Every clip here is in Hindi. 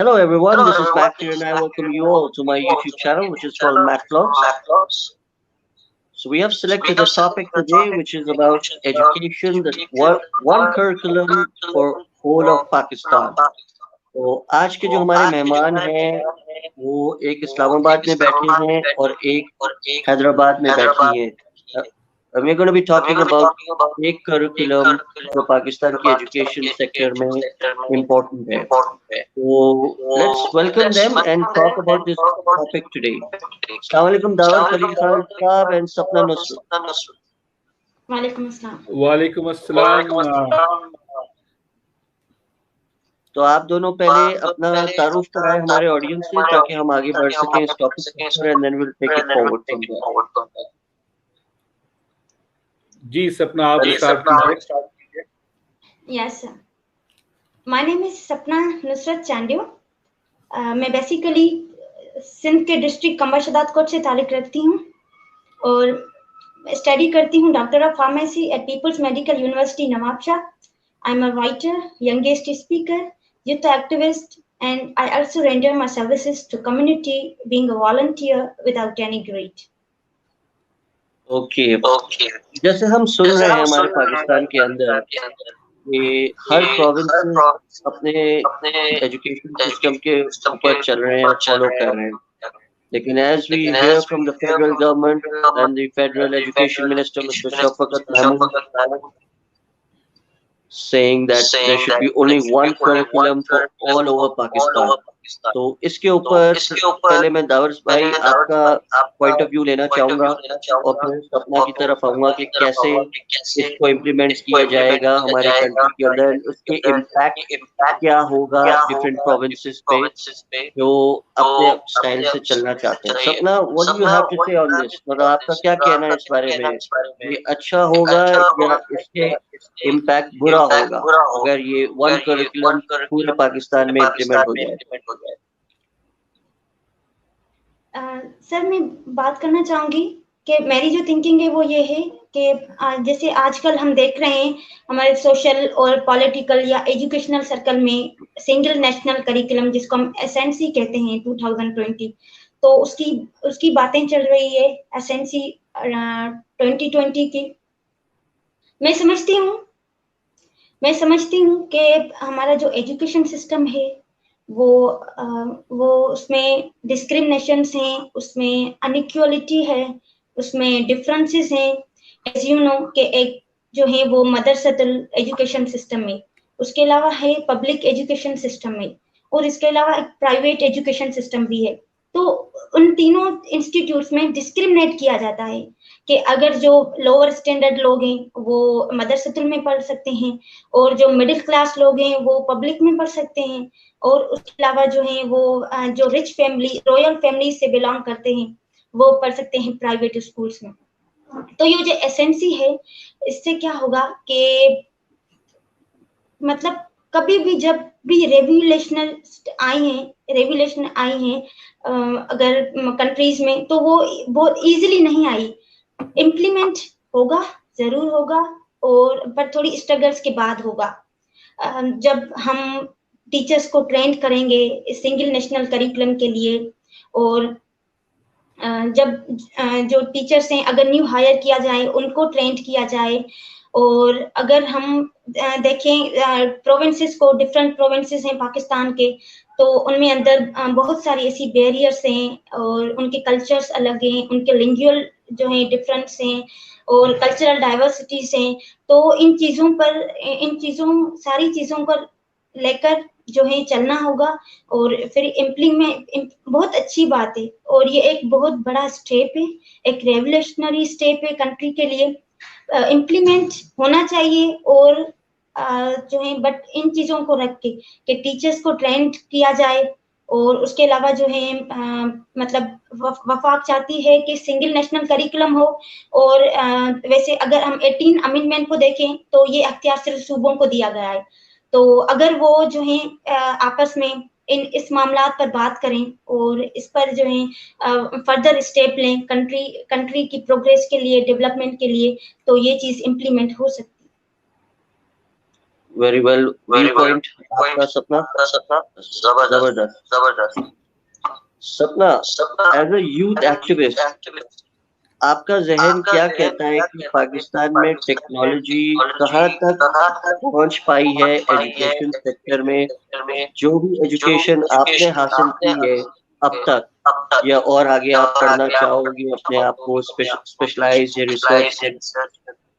Hello everyone, this is Matt here and I welcome you all to my YouTube channel which is called Matt Vlogs. So we have selected a topic today which is about education, one curriculum for whole of Pakistan. तो आज के जो हमारे मेहमान हैं वो एक इस्लामाबाद में बैठे हैं और एक हैदराबाद में बैठी हैं. We're going to be talking about एक curriculum जो पाकिस्तान की education sector में important है. So let's welcome them and talk about this topic today. Assalamu alaikum Dawar Khalil Khan Saab and Sapna Nusrat. वालेकुम अस्सलाम. वालेकुम अस्सलाम. तो आप दोनों पहले अपना तारुफ कराएं हमारे ऑडियंस से ताकि हम आगे बढ़ सकें इस टॉपिक पर and then we'll take it forward from there. जी सपना आप स्टार्ट कीजिए. Yes sir. My name is सपना नुसरत चांडियो. मैं बेसिकली सिंध के डिस्ट्रिक्ट कमर शदात कोट से ताल्लुक़ रखती हूँ और स्टडी करती हूँ doctor of pharmacy at People's Medical University Nawabshah. I am a writer, youngest speaker, youth activist, and I also render my services to community being a volunteer without any grade. Okay जैसे हम सुन रहे हैं हमारे पाकिस्तान के अंदर कि हर प्रोविंस अपने एजुकेशन सिस्टम के ऊपर चल रहे हैं और फॉलो कर रहे हैं. लेकिन as we hear from the federal government and the federal education minister Mr. Shafaqat Mahmood saying that there should be only one curriculum for all over Pakistan. तो इसके ऊपर पहले मैं दावर भाई आपका पॉइंट ऑफ व्यू लेना चाहूंगा और फिर सपना की तरफ आऊंगा कि कैसे इसको इम्प्लीमेंट किया जाएगा हमारे कंट्री के अंदर, उसके इम्पैक्ट क्या होगा डिफरेंट प्रोविंसेस पे जो अपने स्टाइल से चलना चाहते हैं. Sapna, what do you have to say on this? मतलब आपका क्या कहना है इस बारे में? ये अच्छा होगा या इसके इम्पैक्ट बुरा होगा अगर ये वन करिकुलम पूरे पाकिस्तान में इम्प्लीमेंट हो जाए? सर मैं बात करना चाहूँगी कि मेरी जो थिंकिंग है वो ये है कि जैसे आजकल हम देख रहे हैं हमारे सोशल और पॉलिटिकल या एजुकेशनल सर्कल में सिंगल नेशनल करिकुलम जिसको हम एसएनसी कहते हैं 2020, तो उसकी बातें चल रही है एसएनसी 2020 की. मैं समझती हूँ कि हमारा जो एजुकेशन सिस्टम है वो उसमें डिस्क्रिमिनेशंस हैं, उसमें अनइक्वालिटी है, उसमें डिफरेंसेस हैं. एज यू नो कि एक जो है वो मदरसतुल एजुकेशन सिस्टम में, उसके अलावा है पब्लिक एजुकेशन सिस्टम में और इसके अलावा एक प्राइवेट एजुकेशन सिस्टम भी है. तो उन तीनों इंस्टीट्यूट्स में डिस्क्रिमिनेट किया जाता है कि अगर जो लोअर स्टैंडर्ड लोग हैं वो मदरसतुल में पढ़ सकते हैं और जो मिडिल क्लास लोग हैं वो पब्लिक में पढ़ सकते हैं और उसके अलावा जो है वो जो रिच फैमिली रॉयल फैमिली से बिलोंग करते हैं वो पढ़ सकते हैं प्राइवेट स्कूल्स में. तो ये जो एसएनसी है इससे क्या होगा कि मतलब कभी भी जब भी रेगुलेशन आई हैं अगर कंट्रीज में तो वो बहुत इजीली नहीं आई. इम्प्लीमेंट होगा, जरूर होगा, और पर थोड़ी स्ट्रगल्स के बाद होगा. जब हम टीचर्स को ट्रेन करेंगे सिंगल नेशनल करिकुलम के लिए और जब जो टीचर्स हैं अगर न्यू हायर किया जाए उनको ट्रेन किया जाए और अगर हम देखें प्रोविंसेस को, डिफरेंट प्रोविंसेस हैं पाकिस्तान के, तो उनमें अंदर बहुत सारी ऐसी बैरियर्स हैं और उनके कल्चर्स अलग हैं, उनके लिंगुअल जो हैं डिफरेंस हैं और कल्चरल डाइवर्सिटीज हैं. तो सारी चीज़ों को लेकर जो है चलना होगा और फिर इम्प्लीमेंट बहुत अच्छी बात है और ये एक बहुत बड़ा स्टेप है, एक रेवोल्यूशनरी स्टेप है कंट्री के लिए. इम्प्लीमेंट होना चाहिए और जो है बट इन चीज़ों को रख के कि टीचर्स को ट्रेन किया जाए और उसके अलावा जो है मतलब वफाक चाहती है कि सिंगल नेशनल करिकुलम हो और वैसे अगर हम 18 अमेंडमेंट को देखें तो ये अख्तियार सिर्फ सूबों को दिया गया है. तो अगर वो जो है आपस में इस मामलात पर बात करें और इस पर जो है फर्दर स्टेप लें कंट्री की प्रोग्रेस के लिए, डेवलपमेंट के लिए, तो ये चीज़ इम्प्लीमेंट हो सकती है. वेरी वेल viewpoint आपका सपना जबरदस्त। सपना, एज अ यूथ एक्टिविस्ट आपका जहन क्या कहता है कि पाकिस्तान में टेक्नोलॉजी कहाँ तक पहुंच पाई है एजुकेशन सेक्टर में? जो भी एजुकेशन आपने हासिल की है अब तक, या और आगे आप पढ़ना चाहोगे, अपने आप को स्पेशलाइज या रिसर्च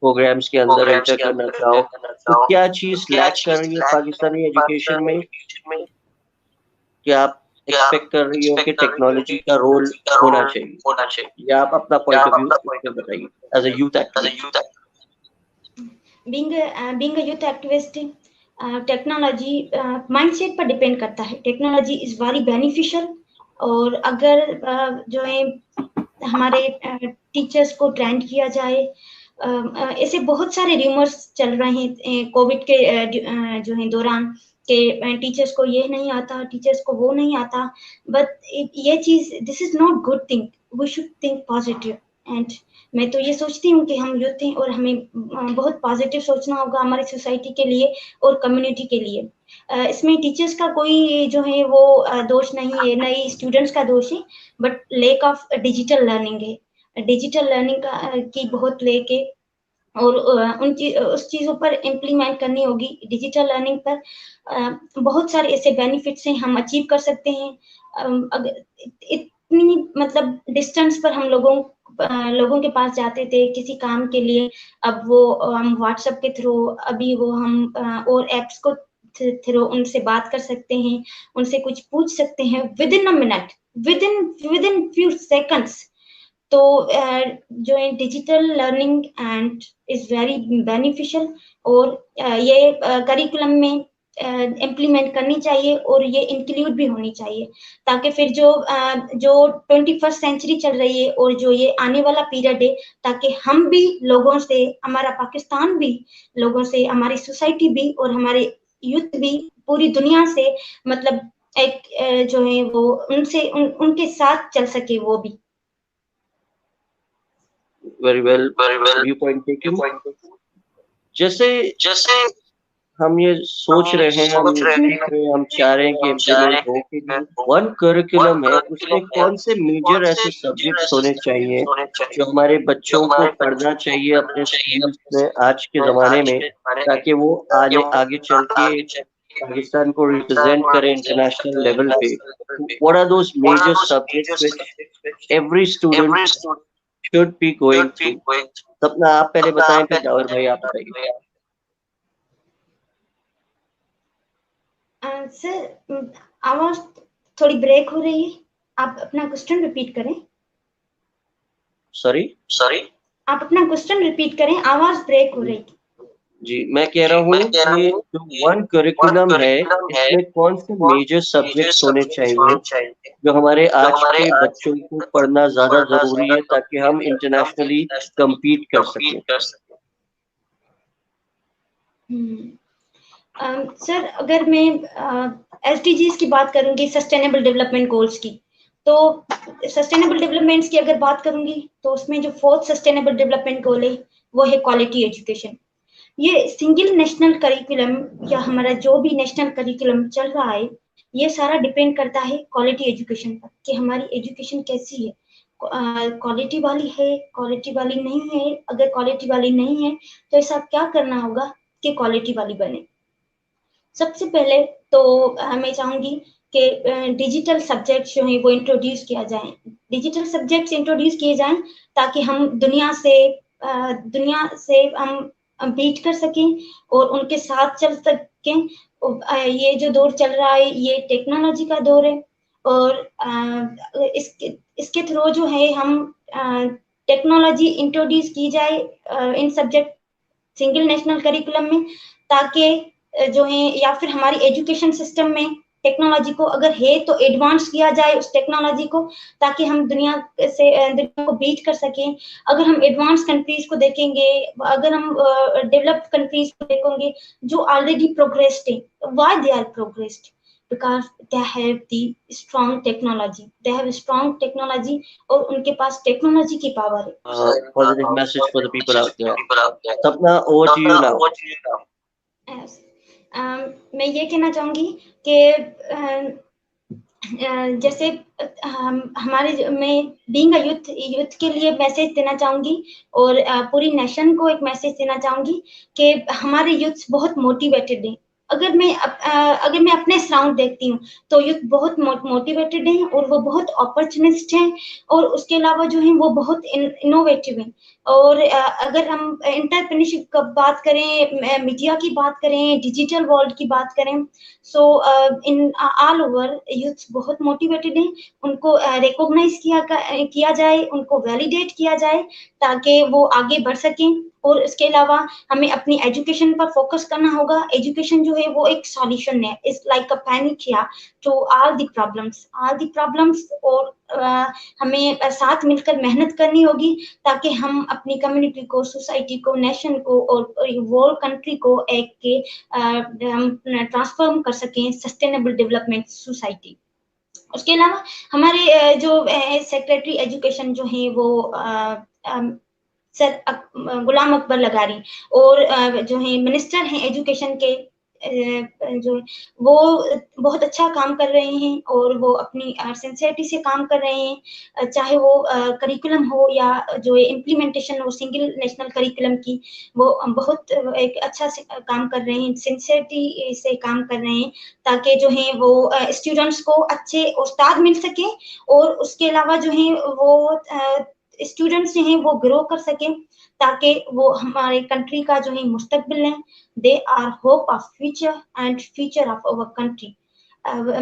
प्रोग्राम्स के अंदर एंटर करना चाहो, तो क्या चीज लैक कर रही है पाकिस्तानी एजुकेशन में? क्या आप एक्सपेक्ट कर रही हो कि टेक्नोलॉजी का रोल होना चाहिए, या आप अपना पॉइंट ऑफ व्यू इस पे बताइए as a youth activist? being a youth activist, technology mindset पर डिपेंड करता है। टेक्नोलॉजी इज वेरी बेनिफिशियल, और अगर जो है हमारे टीचर्स को ट्रेंड किया जाए, ऐसे बहुत सारे रूमर्स चल रहे हैं कोविड के जो है दौरान के टीचर्स को ये नहीं आता, टीचर्स को वो नहीं आता, बट ये चीज, this is not good thing. We should think positive. And मैं तो ये सोचती हूँ कि हम यूथ हैं और हमें बहुत पॉजिटिव सोचना होगा हमारी सोसाइटी के लिए और कम्युनिटी के लिए। इसमें टीचर्स का कोई जो है वो दोष नहीं है, न ही स्टूडेंट्स का दोष है, but lake of digital learning है। डिजिटल लर्निंग की बहुत लेके और उस चीजों पर इम्प्लीमेंट करनी होगी। डिजिटल लर्निंग पर बहुत सारे ऐसे बेनिफिट्स हैं हम अचीव कर सकते हैं। अगर इतनी मतलब डिस्टेंस पर हम लोगों के पास जाते थे किसी काम के लिए, अब वो हम व्हाट्सएप के थ्रू, अभी वो हम और एप्स को थ्रू उनसे बात कर सकते हैं, उनसे कुछ पूछ सकते हैं with in a minute, with in few seconds. तो जो है digital learning and is very beneficial, और ये करिकुलम में इम्प्लीमेंट करनी चाहिए और ये इंक्लूड भी होनी चाहिए, ताकि फिर जो 21st सेंचुरी चल रही है और जो ये आने वाला पीरियड है, ताकि हम भी लोगों से, हमारा पाकिस्तान भी लोगों से, हमारी सोसाइटी भी और हमारे यूथ भी पूरी दुनिया से मतलब एक जो है वो उनसे उनके साथ चल सके वो भी। Very well view point taken. जैसे हम ये सोच रहे हैं, हम ये देख रहे हैं, हम चाह रहे हैं कि इम्प्लीमेंट हो कि वन करिकुलम है, उसमें कौन से मेजर ऐसे सब्जेक्ट्स होने चाहिए जो हमारे बच्चों को पढ़ना चाहिए अपने स्कूल्स में आज के जमाने में, ताकि वो आगे चल के पाकिस्तान को रिप्रेजेंट करें इंटरनेशनल लेवल पे? What are those major subjects which every student should be going through? Sapna आप पहले बताएं, फिर जावर भाई आप बताइए। सर आवाज थोड़ी ब्रेक हो रही है, आप अपना क्वेश्चन रिपीट करें। सॉरी आप अपना क्वेश्चन रिपीट करें, आवाज ब्रेक हो रही थी। जी, मैं कह रहा हूँ कि जो वन करिकुलम है, इसमें कौन से मेजर सब्जेक्ट्स होने चाहिए जो हमारे आज के बच्चों को पढ़ना ज्यादा जरूरी है, ताकि हम इंटरनेशनली compete कर सकें? सर अगर मैं SDGs की बात करूंगी, सस्टेनेबल डेवलपमेंट गोल्स की, तो सस्टेनेबल डेवलपमेंट्स की अगर बात करूंगी तो उसमें जो 4th सस्टेनेबल डेवलपमेंट गोल है वो है क्वालिटी एजुकेशन। ये सिंगल नेशनल करिकुलम या हमारा जो भी नेशनल करिकुलम चल रहा है, ये सारा डिपेंड करता है क्वालिटी एजुकेशन पर, कि हमारी एजुकेशन कैसी है, क्वालिटी वाली है, क्वालिटी वाली नहीं है। अगर क्वालिटी वाली नहीं है तो ऐसा क्या करना होगा कि क्वालिटी वाली बने। सबसे पहले तो मैं चाहूंगी कि डिजिटल सब्जेक्ट्स जो हैं वो इंट्रोड्यूस किया जाए, डिजिटल सब्जेक्ट्स इंट्रोड्यूस किए जाएं, ताकि हम दुनिया से हम बीट कर सकें और उनके साथ चल सकें। ये जो दौर चल रहा है ये टेक्नोलॉजी का दौर है, और इसके थ्रू जो है हम टेक्नोलॉजी इंट्रोड्यूस की जाए इन सब्जेक्ट सिंगल नेशनल करिकुलम में, ताकि जो है या फिर हमारी एजुकेशन सिस्टम में टेक्नोलॉजी को अगर है तो एडवांस किया जाए उस टेक्नोलॉजी को, ताकि हम दुनिया को बीट कर सकें। अगर हम एडवांस कंट्रीज को देखेंगे, अगर हम डेवलप्ड कंट्रीज को देखेंगे जो ऑलरेडी प्रोग्रेस्ड है, why they are progressed? because they have the strong technology और उनके पास टेक्नोलॉजी की पावर है। Positive message for the people out there. Sapna, over to you now. Yes. मैं ये कहना चाहूंगी कि जैसे हमारे मैं बीइंग अ यूथ के लिए मैसेज देना चाहूंगी और पूरी नेशन को एक मैसेज देना चाहूंगी कि हमारे यूथ बहुत मोटिवेटेड हैं। अगर मैं अपने सराउंड देखती हूँ तो यूथ बहुत मोटिवेटेड हैं और वो बहुत अपॉर्चुनिस्ट हैं और उसके अलावा जो है वो बहुत इनोवेटिव हैं। और अगर हम एंटरप्रेन्योरशिप की बात करें, मीडिया की बात करें, डिजिटल वर्ल्ड की बात करें, सो इन ऑल ओवर यूथ बहुत मोटिवेटेड हैं। उनको रिकॉग्नाइज किया जाए, उनको वैलिडेट किया जाए ताकि वो आगे बढ़ सकें। और इसके अलावा हमें अपनी एजुकेशन पर फोकस करना होगा। एजुकेशन जो है वो एक सॉल्यूशन है, it's like a panacea to all the problems. और हमें साथ मिलकर मेहनत करनी होगी ताकि हम अपनी कम्युनिटी को, सोसाइटी को, नेशन को और वर्ल्ड कंट्री को एक के हम ट्रांसफॉर्म कर सकें सस्टेनेबल डेवलपमेंट सोसाइटी। उसके अलावा हमारे जो सेक्रेटरी एजुकेशन जो है वो सर गुलाम अकबर लगारी और जो है मिनिस्टर हैं एजुकेशन के, जो वो बहुत अच्छा काम कर रहे हैं और वो अपनी सिंसियरिटी से काम कर रहे हैं। चाहे वो करिकुलम हो या जो इम्प्लीमेंटेशन हो सिंगल नेशनल करिकुलम की, वो बहुत एक अच्छा से काम कर रहे हैं, सिंसियरिटी से काम कर रहे हैं ताकि जो है वो स्टूडेंट्स को अच्छे उस्ताद मिल सके और उसके अलावा जो है वो स्टूडेंट्स जो हैं वो ग्रो कर सकें ताकि वो हमारे कंट्री का जो है मुस्तकबिल है। They are hope of future and future of our country.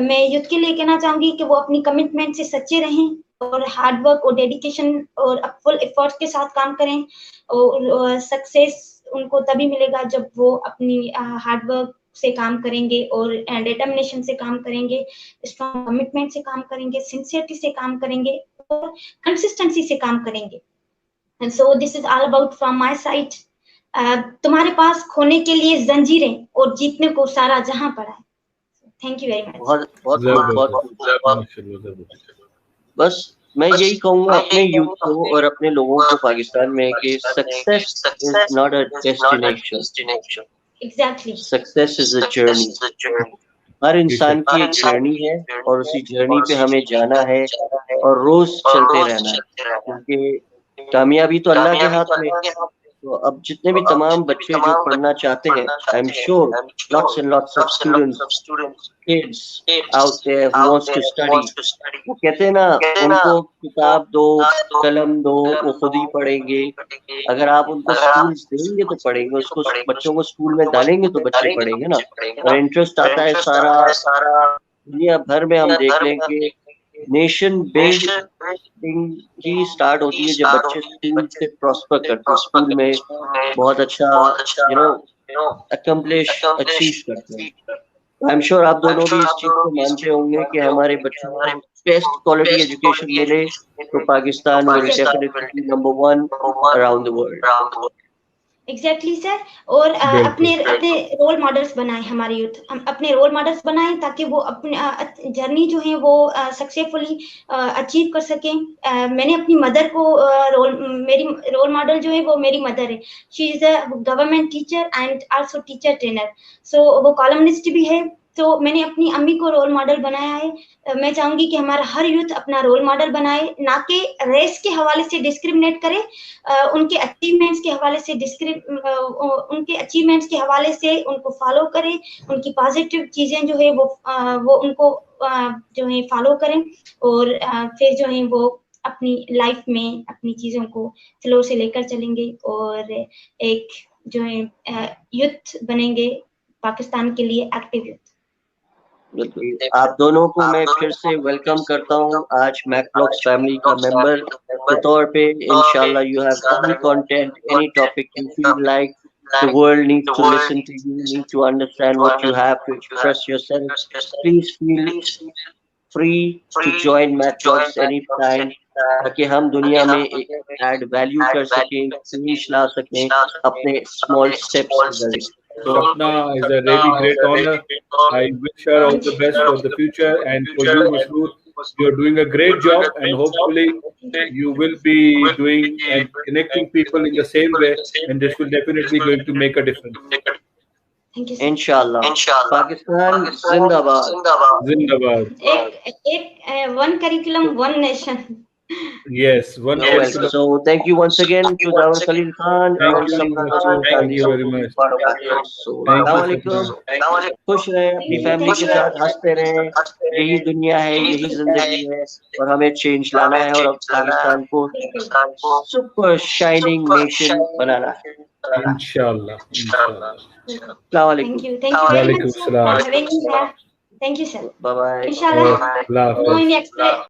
मैं यूथ के लिए कहना चाहूंगी कि वो अपनी कमिटमेंट से सच्चे रहें और हार्ड वर्क और डेडिकेशन और फुल एफर्ट के साथ काम करें और सक्सेस उनको तभी मिलेगा जब वो अपनी हार्ड वर्क से काम करेंगे और डिटर्मिनेशन से काम करेंगे, स्ट्रॉन्ग कमिटमेंट से काम करेंगे, सिंसियरिटी से काम करेंगे और कंसिस्टेंसी से काम करेंगे। And so this is all about from my side. तुम्हारे पास खोने के लिए जंजीरें और जीतने को सारा जहां पड़ा है। Thank you very much. बस मैं यही कहूंगा अपने यूथ को और अपने लोगों को पाकिस्तान में कि success is not a destination, exactly success is a journey. हर इंसान की एक जर्नी है और उसी जर्नी पे हमें जाना है और रोज चलते रहना है क्योंकि कामयाबी तो अल्लाह के हाथ में। तो अब जितने भी तमाम बच्चे जो पढ़ना चाहते हैं, I am sure lots and lots of students, kids out there who wants to study, वो कहते हैं ना उनको किताब दो, कलम दो, वो खुद ही पढ़ेंगे। अगर आप उनको स्कूल्स देंगे तो पढ़ेंगे, उसको बच्चों को स्कूल में डालेंगे तो बच्चे पढ़ेंगे ना। और इंटरेस्ट आता है सारा दुनिया भर में। हम देख लेंगे नेशन बिल्डिंग ही स्टार्ट होती है जब बच्चे स्कूल से प्रॉस्पर करते हैं, स्कूल में बहुत अच्छा अकम्प्लिश अचीव करते हैं। आई एम श्योर आप दोनों भी इस चीज को मानते होंगे कि हमारे बच्चों को बेस्ट क्वालिटी एजुकेशन मिले तो Pakistan will definitely number 1 around the world. Exactly sir. और अपने रोल मॉडल्स बनाएं, हमारे यूथ हम अपने रोल मॉडल्स बनाएं ताकि वो अपनी जर्नी जो है वो सक्सेसफुली अचीव कर सकें। मैंने अपनी मदर को मेरी रोल मॉडल जो है वो मेरी मदर है। She is a government teacher and also teacher trainer, so वो कॉलमनिस्ट भी है। तो मैंने अपनी अम्मी को रोल मॉडल बनाया है। मैं चाहूंगी कि हमारा हर यूथ अपना रोल मॉडल बनाए, ना कि रेस के हवाले से डिस्क्रिमिनेट करे, उनके अचीवमेंट्स के हवाले से उनके अचीवमेंट्स के हवाले से उनको फॉलो करें, उनकी पॉजिटिव चीजें जो है वो उनको जो है फॉलो करें और फिर जो है वो अपनी लाइफ में अपनी चीजों को फ्लो से लेकर चलेंगे और एक जो है यूथ बनेंगे पाकिस्तान के लिए एक्टिव यूथ। बिल्कुल, आप दोनों को मैं फिर से वेलकम करता हूँ आज मैकब्लॉक्स फैमिली का मेंबर के तौर पे। इंशाल्लाह you have any content, any topic you feel like the world needs to listen to you, need to understand what you have to express yourself, please feel free to join मैकब्लॉक्स anytime ताकि हम दुनिया में ऐड वैल्यू कर सकें, चेंज ला सकें अपने स्मॉल स्टेप्स के जरिए। Sapna, is a really great honor. I wish her all the best for the future, and for you, Masroor, you're doing a great job, and hopefully you will be doing and connecting people in the same way, and this will definitely going to make a difference. Thank you sir. इंशाल्लाह। पाकिस्तान जिंदाबाद। Zindabad. एक one curriculum one nation. Yes, one You're welcome. So thank you once again to Dawar Khalil Khan Thank and you, some Mr. other Thank family you of very much. part of it. So Thank you, Assalamualaikum. खुश रहें अपनी फैमिली के साथ, हंसते रहें। यही दुनिया है, यही जिंदगी है और हमें चेंज लाना है और अब पाकिस्तान को सुपर शाइनिंग नेशन बनाना है। Inshallah. Inshallah. Assalamualaikum. Thank you very Walaikum much sir, salam. for having me here. Thank you sir. Bye bye. Inshallah, Allah no Hafiz. any explanation.